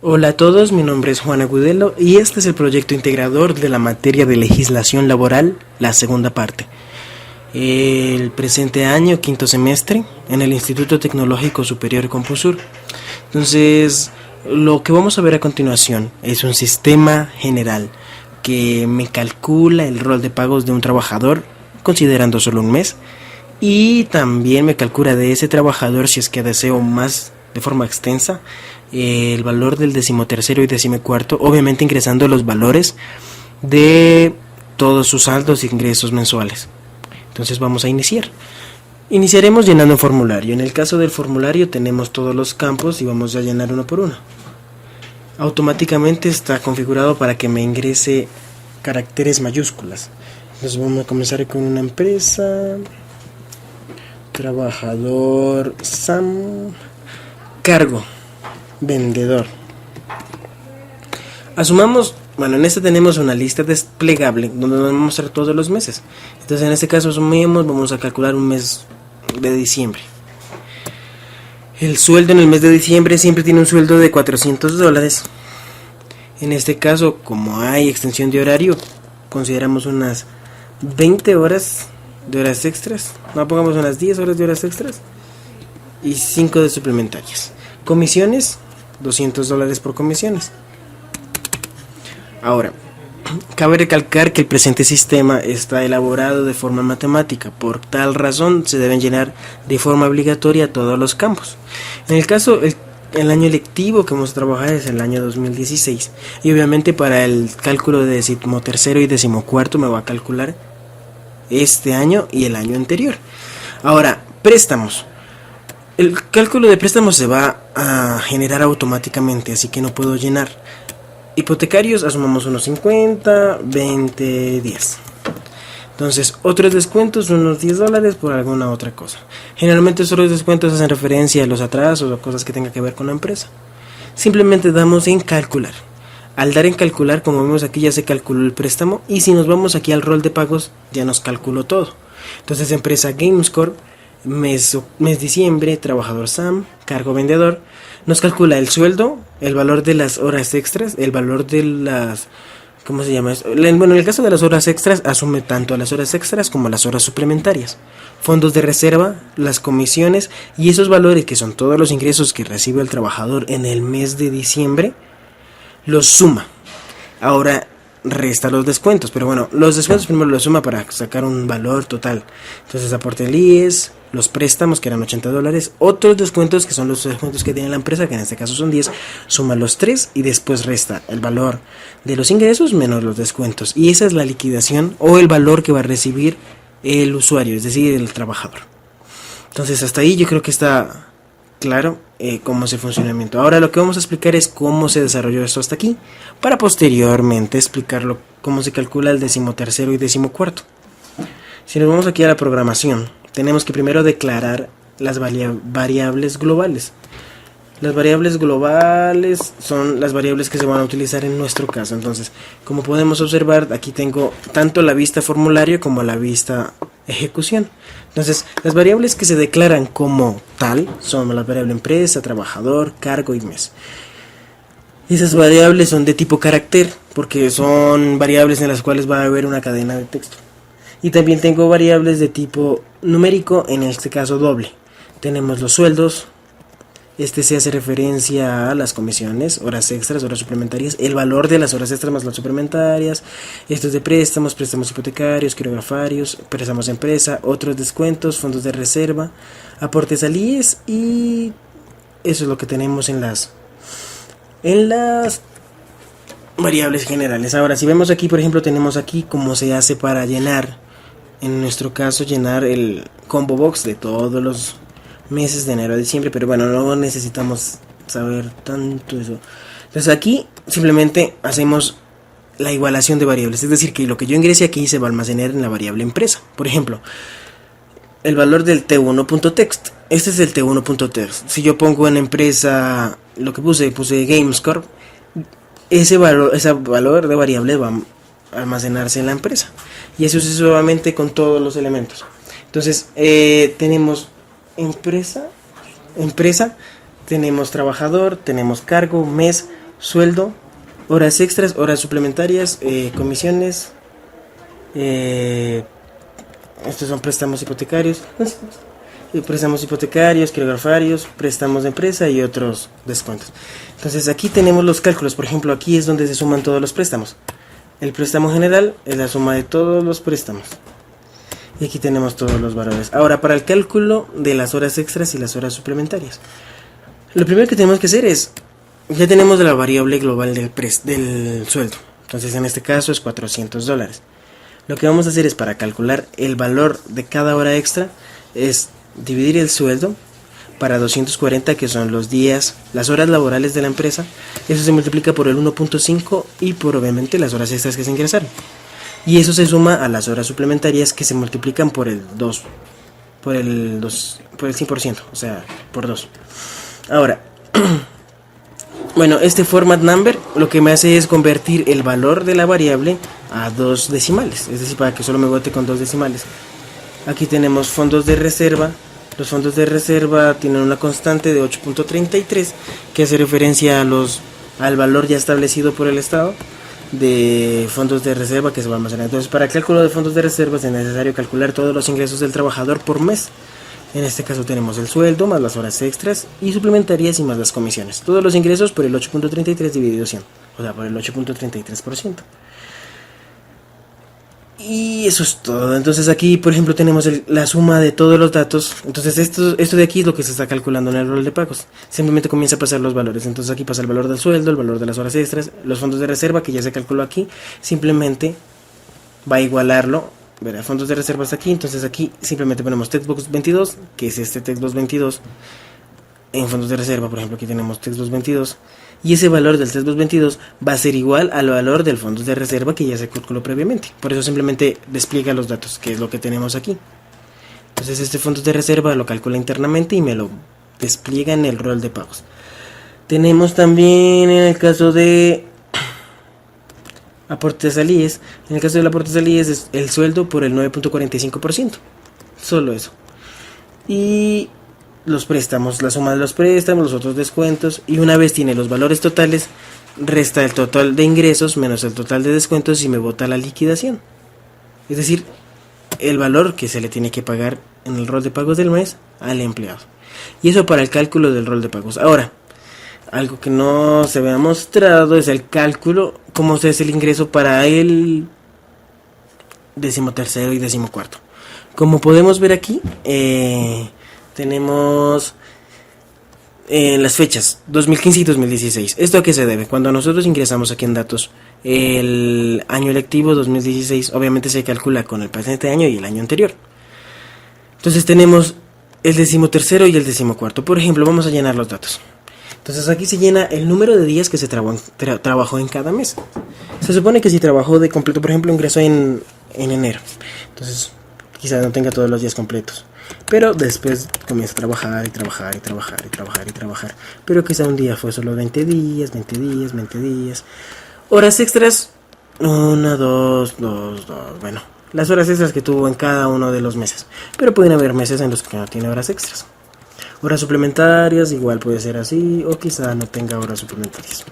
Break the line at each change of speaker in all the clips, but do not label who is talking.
Hola a todos, mi nombre es Juan Agudelo y este es el proyecto integrador de la materia de legislación laboral, la segunda parte. El presente año, quinto semestre, en el Instituto Tecnológico Superior Compusur. Entonces, lo que vamos a ver a continuación es un sistema general que me calcula el rol de pagos de un trabajador, considerando solo un mes, y también me calcula de ese trabajador, si es que deseo más de forma extensa, el valor del 13º y 14º, obviamente ingresando los valores de todos sus saldos e ingresos mensuales. Entonces vamos a iniciar. Iniciaremos llenando un formulario. En el caso del formulario tenemos todos los campos y vamos a llenar uno por uno. Automáticamente está configurado para que me ingrese caracteres mayúsculas. Entonces vamos a comenzar con una empresa, trabajador Sam, cargo, vendedor. Asumamos, en este tenemos una lista desplegable donde nos va a mostrar todos los meses. Entonces en este caso asumimos, vamos a calcular un mes de diciembre. El sueldo en el mes de diciembre siempre tiene un sueldo de $400. En este caso, como hay extensión de horario, consideramos unas 20 horas de horas extras. No, pongamos unas 10 horas de horas extras y 5 de suplementarias. Comisiones, $200 por comisiones. Ahora, cabe recalcar que el presente sistema está elaborado de forma matemática. Por tal razón, se deben llenar de forma obligatoria todos los campos. En el caso, el año lectivo que vamos a trabajar es el año 2016. Y obviamente para el cálculo de 13º y 14º me va a calcular este año y el año anterior. Ahora, préstamos. El cálculo de préstamos se va a generar automáticamente, así que no puedo llenar. Hipotecarios, asumamos unos 50, 20, 10. Entonces, otros descuentos, unos $10 por alguna otra cosa. Generalmente estos descuentos hacen referencia a los atrasos o cosas que tengan que ver con la empresa. Simplemente damos en calcular. Al dar en calcular, como vemos aquí, ya se calculó el préstamo. Y si nos vamos aquí al rol de pagos, ya nos calculó todo. Entonces, empresa GameScore, mes diciembre, trabajador Sam, cargo vendedor, nos calcula el sueldo, el valor de las horas extras, el valor de las... ¿Cómo se llama esto? En el caso de las horas extras, asume tanto las horas extras como las horas suplementarias. Fondos de reserva, las comisiones y esos valores que son todos los ingresos que recibe el trabajador en el mes de diciembre, los suma. Ahora resta los descuentos, pero los descuentos primero los suma para sacar un valor total. Entonces aporte el IES, los préstamos que eran $80, otros descuentos que son los descuentos que tiene la empresa, que en este caso son 10, suma los 3 y después resta el valor de los ingresos menos los descuentos. Y esa es la liquidación o el valor que va a recibir el usuario, es decir, el trabajador. Entonces hasta ahí yo creo que está claro cómo es el funcionamiento. Ahora lo que vamos a explicar es cómo se desarrolló esto hasta aquí, para posteriormente explicarlo cómo se calcula el 13º y 14º. Si nos vamos aquí a la programación, tenemos que primero declarar las variables globales. Las variables globales son las variables que se van a utilizar en nuestro caso. Entonces, como podemos observar, aquí tengo tanto la vista formulario como la vista ejecución. Entonces, las variables que se declaran como tal son la variable empresa, trabajador, cargo y mes. Esas variables son de tipo carácter porque son variables en las cuales va a haber una cadena de texto. Y también tengo variables de tipo numérico, en este caso doble. Tenemos los sueldos. Este se hace referencia a las comisiones, horas extras, horas suplementarias, el valor de las horas extras más las suplementarias. Esto es de préstamos, préstamos hipotecarios, quirografarios, préstamos de empresa, otros descuentos, fondos de reserva, aportes al IES y eso es lo que tenemos en las variables generales. Ahora, si vemos aquí, por ejemplo, tenemos aquí cómo se hace para llenar, en nuestro caso, llenar el combo box de todos los meses de enero a diciembre, pero no necesitamos saber tanto eso. Entonces aquí simplemente hacemos la igualación de variables, es decir, que lo que yo ingrese aquí se va a almacenar en la variable empresa. Por ejemplo, el valor del T1.text, este es el T1.text. Si yo pongo en empresa lo que puse GameScore, ese valor de variable va a almacenarse en la empresa y eso sucesivamente con todos los elementos. Entonces tenemos empresa, tenemos trabajador, tenemos cargo, mes, sueldo, horas extras, horas suplementarias, comisiones, estos son préstamos hipotecarios, quirografarios, préstamos de empresa y otros descuentos. Entonces aquí tenemos los cálculos. Por ejemplo, aquí es donde se suman todos los préstamos. El préstamo general es la suma de todos los préstamos. Y aquí tenemos todos los valores. Ahora, para el cálculo de las horas extras y las horas suplementarias, lo primero que tenemos que hacer es, ya tenemos la variable global del sueldo. Entonces en este caso es $400. Lo que vamos a hacer es, para calcular el valor de cada hora extra, es dividir el sueldo para 240, que son los días, las horas laborales de la empresa. Eso se multiplica por el 1.5 y por, obviamente, las horas extras que se ingresaron. Y eso se suma a las horas suplementarias, que se multiplican por el 100%, o sea, por 2. Ahora, bueno, este format number lo que me hace es convertir el valor de la variable a 2 decimales, es decir, para que solo me bote con 2 decimales. Aquí tenemos fondos de reserva. Los fondos de reserva tienen una constante de 8.33, que hace referencia al valor ya establecido por el Estado de fondos de reserva que se va a almacenar. Entonces, para el cálculo de fondos de reserva es necesario calcular todos los ingresos del trabajador por mes. En este caso tenemos el sueldo más las horas extras y suplementarias y más las comisiones. Todos los ingresos por el 8.33 dividido 100, o sea, por el 8.33%. Y eso es todo. Entonces aquí, por ejemplo, tenemos la suma de todos los datos. Entonces esto de aquí es lo que se está calculando en el rol de pagos. Simplemente comienza a pasar los valores. Entonces aquí pasa el valor del sueldo, el valor de las horas extras, los fondos de reserva, que ya se calculó aquí. Simplemente va a igualarlo. Verá, fondos de reserva hasta aquí. Entonces aquí simplemente ponemos textbox 22, que es este textbox 22. En fondos de reserva, por ejemplo, aquí tenemos textbox 22. Y ese valor del textbox 22 va a ser igual al valor del fondos de reserva que ya se calculó previamente. Por eso simplemente despliega los datos, que es lo que tenemos aquí. Entonces este fondos de reserva lo calcula internamente y me lo despliega en el rol de pagos. Tenemos también en el caso de aportes al IES. En el caso del aporte al IES es el sueldo por el 9.45%. Solo eso. Y los préstamos, la suma de los préstamos, los otros descuentos, y una vez tiene los valores totales, resta el total de ingresos menos el total de descuentos y me bota la liquidación. Es decir, el valor que se le tiene que pagar en el rol de pagos del mes al empleado. Y eso para el cálculo del rol de pagos. Ahora, algo que no se había mostrado es el cálculo, cómo se hace el ingreso para el 13º y 14º. Como podemos ver aquí, tenemos las fechas 2015 y 2016. ¿Esto a qué se debe? Cuando nosotros ingresamos aquí en datos el año lectivo 2016, obviamente se calcula con el presente año y el año anterior. Entonces tenemos el 13º y el 14º. Por ejemplo, vamos a llenar los datos. Entonces aquí se llena el número de días que se trabajó en cada mes. Se supone que si trabajó de completo, por ejemplo, ingresó en enero, entonces quizás no tenga todos los días completos, pero después comienza a trabajar y trabajar y trabajar y trabajar y trabajar. Pero quizá un día fue solo 20 días, 20 días, 20 días. Horas extras, 1, 2, 2, 2. Bueno, las horas extras que tuvo en cada uno de los meses. Pero pueden haber meses en los que no tiene horas extras. Horas suplementarias, igual puede ser así, o quizá no tenga horas suplementarias.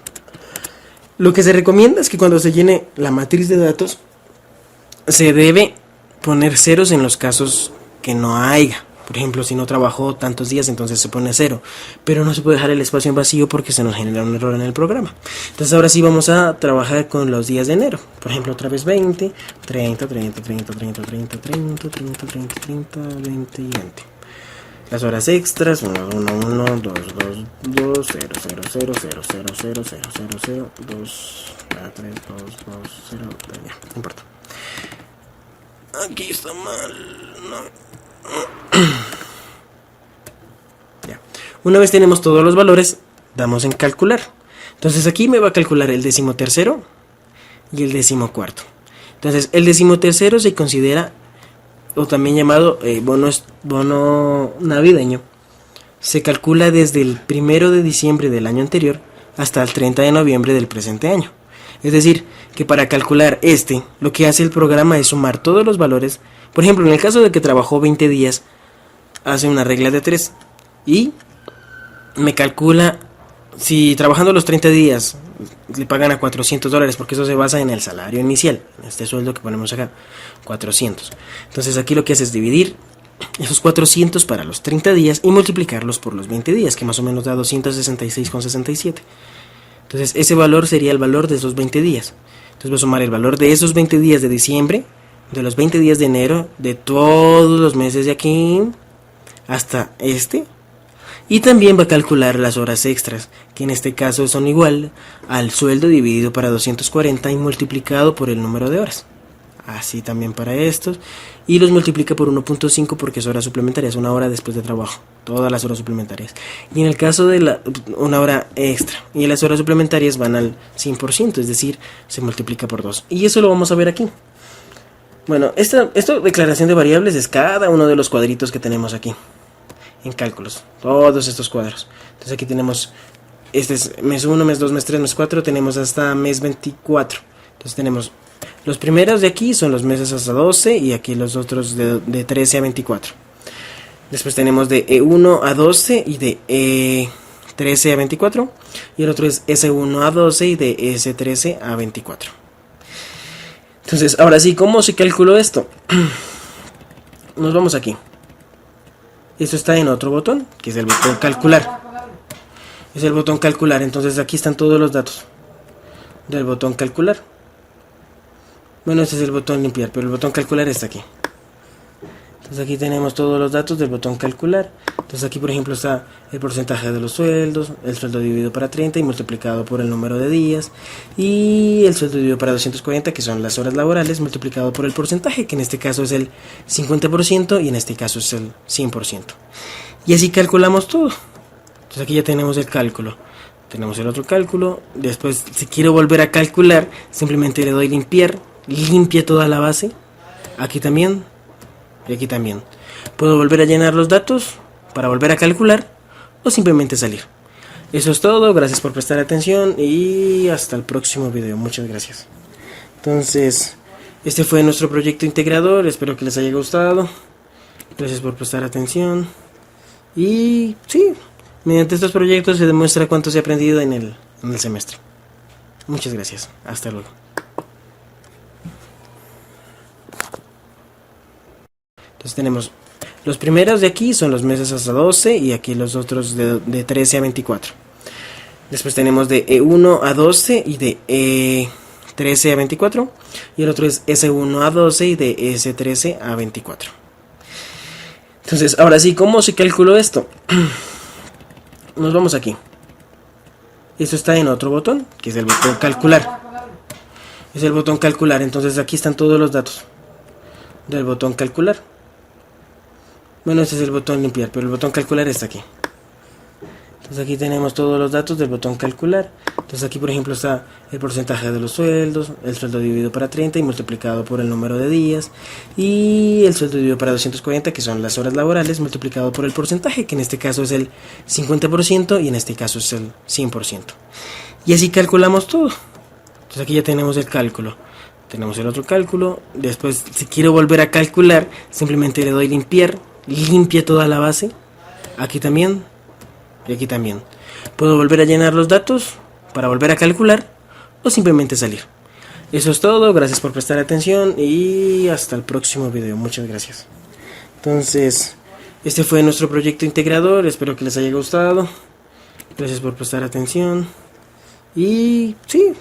Lo que se recomienda es que cuando se llene la matriz de datos, se debe poner ceros en los casos que no haya. Por ejemplo, si no trabajó tantos días, entonces se pone 0. Pero no se puede dejar el espacio en vacío porque se nos genera un error en el programa. Entonces ahora sí vamos a trabajar con los días de enero. Por ejemplo, otra vez 20, 30, 30, 30, 30, 30, 30, 30, 30, 30, 20 y 20. Las horas extras, 1, 1, 1, 2, 2, 2, 0, 0, 0, 0, 0, 0, 0, 0, 0, 2, 3, 2, 2, 0, ya, no importa. Aquí está mal, no. Ya. Una vez tenemos todos los valores, damos en calcular. Entonces aquí me va a calcular el 13º y el 14º. Entonces el 13º se considera, o también llamado bono navideño, se calcula desde el 1 de diciembre del año anterior hasta el 30 de noviembre del presente año. Es decir, que para calcular lo que hace el programa es sumar todos los valores. Por ejemplo, en el caso de que trabajó 20 días, hace una regla de 3 y me calcula si trabajando los 30 días le pagan a $400, porque eso se basa en el salario inicial, en este sueldo que ponemos acá, 400. Entonces aquí lo que hace es dividir esos 400 para los 30 días y multiplicarlos por los 20 días, que más o menos da 266,67. Entonces ese valor sería el valor de esos 20 días. Entonces voy a sumar el valor de esos 20 días de diciembre, de los 20 días de enero, de todos los meses de aquí hasta este. Y también va a calcular las horas extras, que en este caso son igual al sueldo dividido para 240 y multiplicado por el número de horas. Así también para estos. Y los multiplica por 1.5 porque es hora suplementaria, es una hora después de trabajo. Todas las horas suplementarias. Y en el caso de una hora extra. Y las horas suplementarias van al 100%, es decir, se multiplica por 2. Y eso lo vamos a ver aquí. Bueno, esta declaración de variables es cada uno de los cuadritos que tenemos aquí. En cálculos, todos estos cuadros. Entonces aquí tenemos, este es mes 1, mes 2, mes 3, mes 4, tenemos hasta mes 24. Entonces tenemos, los primeros de aquí son los meses hasta 12 y aquí los otros de 13 a 24. Después tenemos de E1 a 12 y de E13 a 24. Y el otro es S1 a 12 y de S13 a 24. Entonces, ahora sí, ¿cómo se calculó esto? Nos vamos aquí. Esto está en otro botón, que es el botón calcular. Es el botón calcular, entonces aquí están todos los datos del botón calcular. Bueno, este es el botón limpiar, pero el botón calcular está aquí. Entonces aquí tenemos todos los datos del botón calcular. Entonces aquí por ejemplo está el porcentaje de los sueldos, el sueldo dividido para 30 y multiplicado por el número de días, y el sueldo dividido para 240, que son las horas laborales, multiplicado por el porcentaje, que en este caso es el 50% y en este caso es el 100%. Y así calculamos todo. Entonces aquí ya tenemos el cálculo. Tenemos el otro cálculo. Después, si quiero volver a calcular, simplemente le doy limpiar, limpia toda la base. Aquí también. Y aquí también. Puedo volver a llenar los datos para volver a calcular o simplemente salir. Eso es todo, gracias por prestar atención y hasta el próximo video. Muchas gracias. Entonces, este fue nuestro proyecto integrador, espero que les haya gustado. Gracias por prestar atención. Y sí, mediante estos proyectos se demuestra cuánto se ha aprendido en el semestre. Muchas gracias, hasta luego. Entonces tenemos, los primeros de aquí son los meses hasta 12 y aquí los otros de 13 a 24. Después tenemos de E1 a 12 y de E13 a 24. Y el otro es S1 a 12 y de S13 a 24. Entonces, ahora sí, ¿cómo se calculó esto? Nos vamos aquí. Esto está en otro botón, que es el botón calcular. Es el botón calcular, entonces aquí están todos los datos del botón calcular. Bueno, este es el botón limpiar, pero el botón calcular está aquí. Entonces aquí tenemos todos los datos del botón calcular. Entonces aquí por ejemplo está el porcentaje de los sueldos, el sueldo dividido para 30 y multiplicado por el número de días, y el sueldo dividido para 240, que son las horas laborales, multiplicado por el porcentaje, que en este caso es el 50% y en este caso es el 100%. Y así calculamos todo. Entonces aquí ya tenemos el cálculo. Tenemos el otro cálculo. Después, si quiero volver a calcular, simplemente le doy limpiar, limpia toda la base. Aquí también. Y aquí también. Puedo volver a llenar los datos para volver a calcular o simplemente salir. Eso es todo, gracias por prestar atención y hasta el próximo video. Muchas gracias. Entonces, este fue nuestro proyecto integrador, espero que les haya gustado. Gracias por prestar atención y sí,